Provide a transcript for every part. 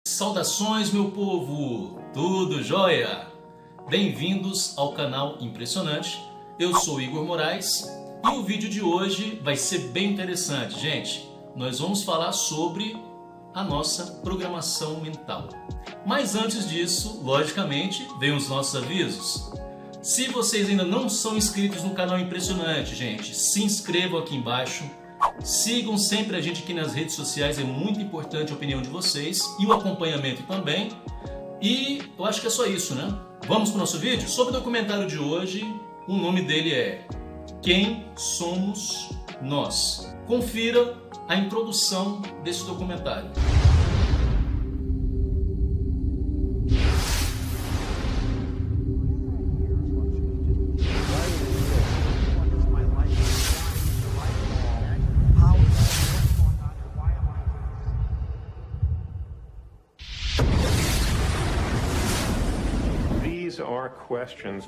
Saudações, meu povo! Tudo jóia? Bem-vindos ao canal Impressionante. Eu sou Igor Moraes e o vídeo de hoje vai ser bem interessante, gente. Nós vamos falar sobre a nossa programação mental. Mas antes disso, logicamente, vem os nossos avisos. Se vocês ainda não são inscritos no canal Impressionante, gente, se inscrevam aqui embaixo. Sigam sempre a gente aqui nas redes sociais, é muito importante a opinião de vocês e o acompanhamento também. E eu acho que é só isso, né? Vamos para o nosso vídeo? Sobre o documentário de hoje, o nome dele é Quem, Somos, Nós. Confira a introdução desse documentário.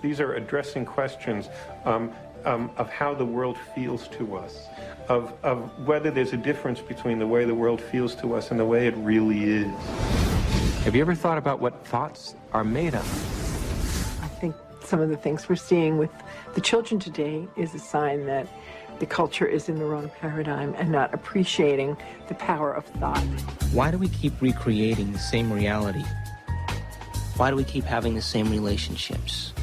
These are addressing questions of how the world feels to us, of whether there's a difference between the way the world feels to us and the way it really is. Have you ever thought about what thoughts are made of? I think some of the things we're seeing with the children today is a sign that the culture is in the wrong paradigm and not appreciating the power of thought. Why do we keep recreating the same reality? Why do we keep having the same relationships?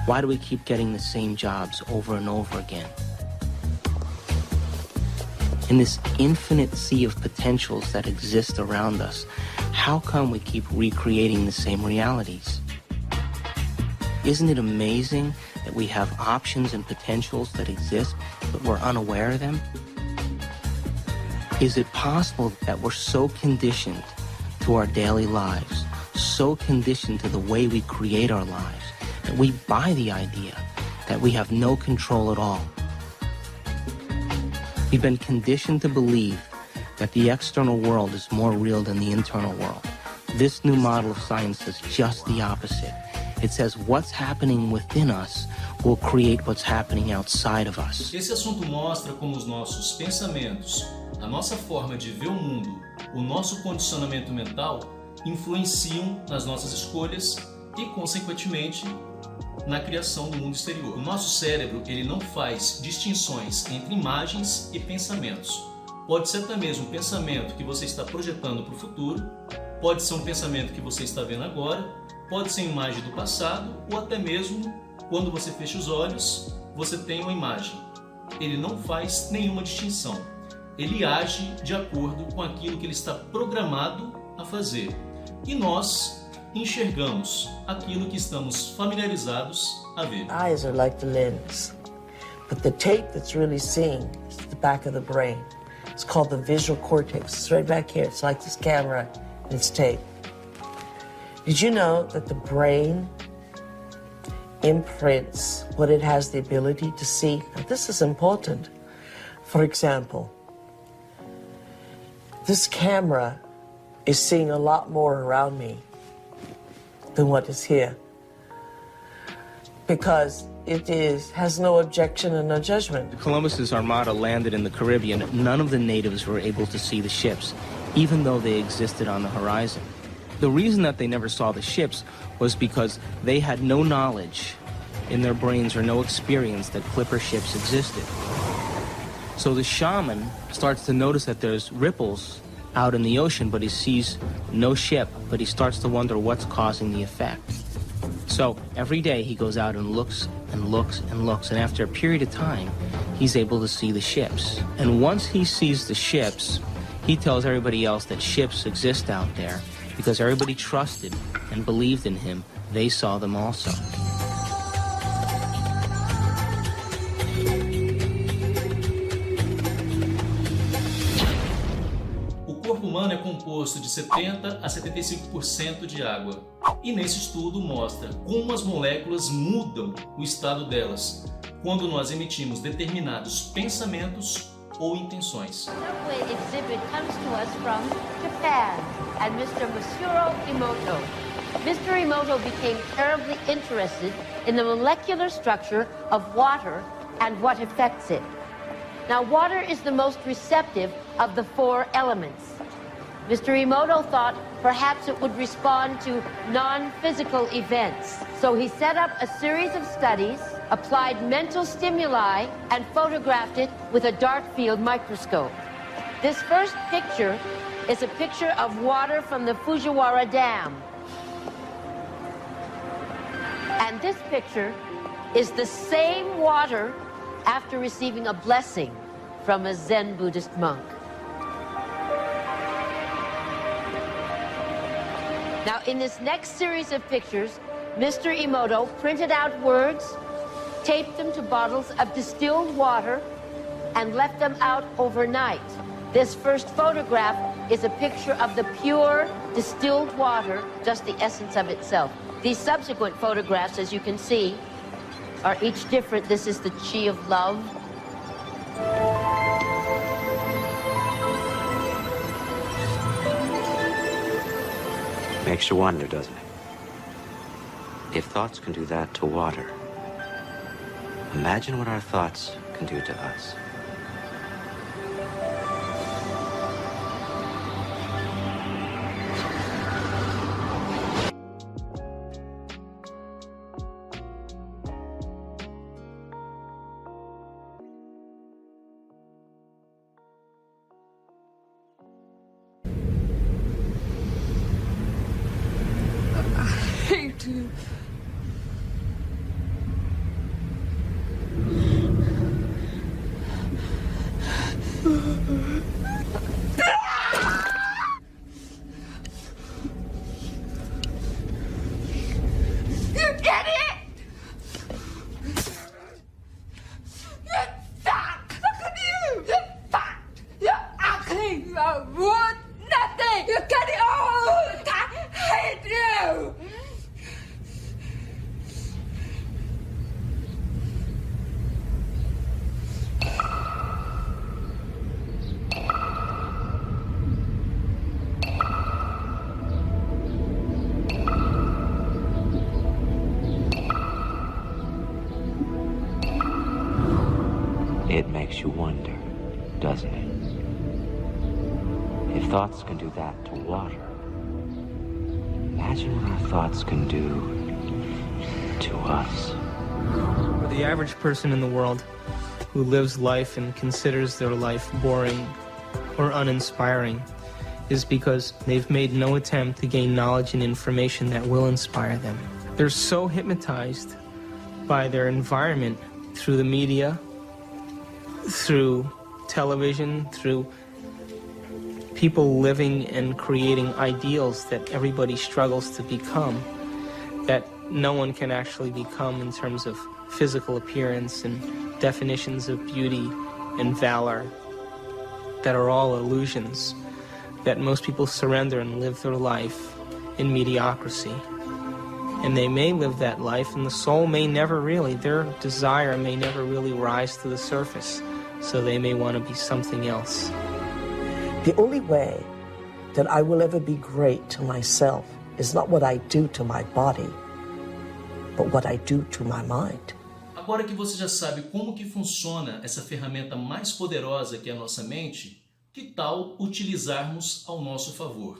Why do we keep getting the same jobs over and over again? In this infinite sea of potentials that exist around us, how come we keep recreating the same realities? Isn't it amazing that we have options and potentials that exist, but we're unaware of them? Is it possible that we're so conditioned to our daily lives, so conditioned to the way we create our lives, that we buy the idea that we have no control at all? We've been conditioned to believe that the external world is more real than the internal world. This new model of science says just the opposite. It says what's happening within us will create what's happening outside of us. Esse assunto mostra como os nossos pensamentos, a nossa forma de ver o mundo, o nosso condicionamento mental influenciam nas nossas escolhas e, consequentemente, na criação do mundo exterior. O nosso cérebro, ele não faz distinções entre imagens e pensamentos. Pode ser até mesmo um pensamento que você está projetando para o futuro, pode ser um pensamento que você está vendo agora, pode ser uma imagem do passado ou até mesmo, quando você fecha os olhos, você tem uma imagem. Ele não faz nenhuma distinção. Ele age de acordo com aquilo que ele está programado a fazer. E nós enxergamos aquilo que estamos familiarizados a ver. Eyes are like the lens, but the tape that's really seeing is the back of the brain. It's called the visual cortex. It's right back here. It's like this camera and it's tape. Did you know that the brain imprints what it has the ability to see? Now, this is important. For example, this camera is seeing a lot more around me than what is here, because it has no objection and no judgment. Columbus's armada landed in the Caribbean. None of the natives were able to see the ships, even though they existed on the horizon. The reason that they never saw the ships was because they had no knowledge in their brains or no experience that clipper ships existed. So the shaman starts to notice that there's ripples out in the ocean, but he sees no ship, but he starts to wonder what's causing the effect. So every day he goes out and looks and looks and looks, and after a period of time, he's able to see the ships. And once he sees the ships, he tells everybody else that ships exist out there, because everybody trusted and believed in him. They saw them also. O corpo humano é composto de 70 a 75% de água. E nesse estudo mostra como as moléculas mudam o estado delas quando nós emitimos determinados pensamentos ou intenções. Subway exhibit comes to us from Japan and Mr. Masuro Emoto. Mr. Emoto became terribly interested in the molecular structure of water and what affects it. Now, water is the most receptive of the four elements. Mr. Emoto thought perhaps it would respond to non-physical events. So he set up a series of studies, applied mental stimuli, and photographed it with a dark field microscope. This first picture is a picture of water from the Fujiwara Dam. And this picture is the same water after receiving a blessing from a Zen Buddhist monk. Now, in this next series of pictures, Mr. Emoto printed out words, taped them to bottles of distilled water, and left them out overnight. This first photograph is a picture of the pure distilled water, just the essence of itself. These subsequent photographs, as you can see, are each different. This is the chi of love. Makes you wonder, doesn't it? If thoughts can do that to water, imagine what our thoughts can do to us. It makes you wonder, doesn't it? If thoughts can do that to water, imagine what our thoughts can do to us. For the average person in the world who lives life and considers their life boring or uninspiring is because they've made no attempt to gain knowledge and information that will inspire them. They're so hypnotized by their environment through the media, through television, through people living and creating ideals that everybody struggles to become, that no one can actually become in terms of physical appearance and definitions of beauty and valor, that are all illusions, that most people surrender and live their life in mediocrity. And they may live that life, and the soul may never really, their desire may never really rise to the surface, so they may want to be something else. The only way that I will ever be great to myself is not what I do to my body, but what I do to my mind. Agora que você já sabe como que funciona essa ferramenta mais poderosa que é a nossa mente, que tal utilizarmos ao nosso favor?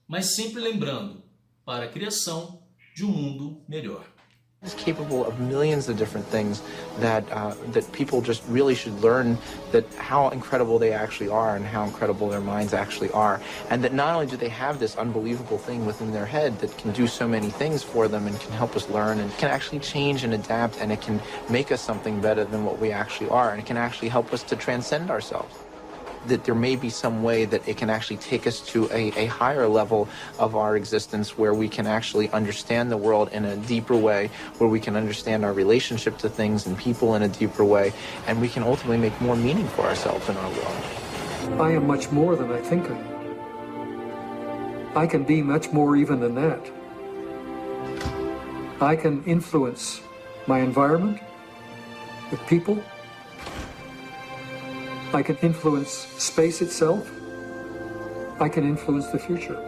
Mas sempre lembrando, para a criação de mundo melhor. It's capable of millions of different things that people just really should learn that how incredible they actually are and how incredible their minds actually are. And that not only do they have this unbelievable thing within their head that can do so many things for them and can help us learn and can actually change and adapt, and it can make us something better than what we actually are, and it can actually help us to transcend ourselves. That there may be some way that it can actually take us to a higher level of our existence where we can actually understand the world in a deeper way, where we can understand our relationship to things and people in a deeper way, and we can ultimately make more meaning for ourselves in our world. I am much more than I think I am. I can be much more even than that. I can influence my environment with people. I can influence space itself. I can influence the future.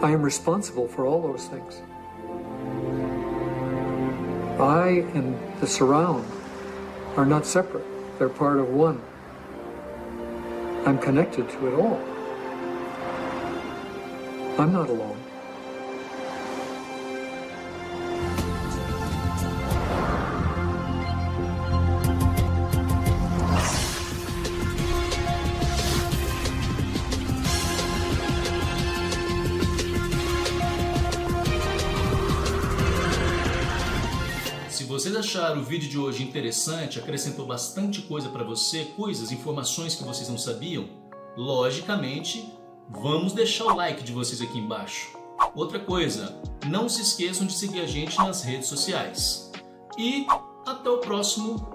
I am responsible for all those things. I and the surround are not separate. They're part of one. I'm connected to it all. I'm not alone. Se vocês acharam o vídeo de hoje interessante, acrescentou bastante coisa para você, coisas, informações que vocês não sabiam, logicamente, vamos deixar o like de vocês aqui embaixo. Outra coisa, não se esqueçam de seguir a gente nas redes sociais. E até o próximo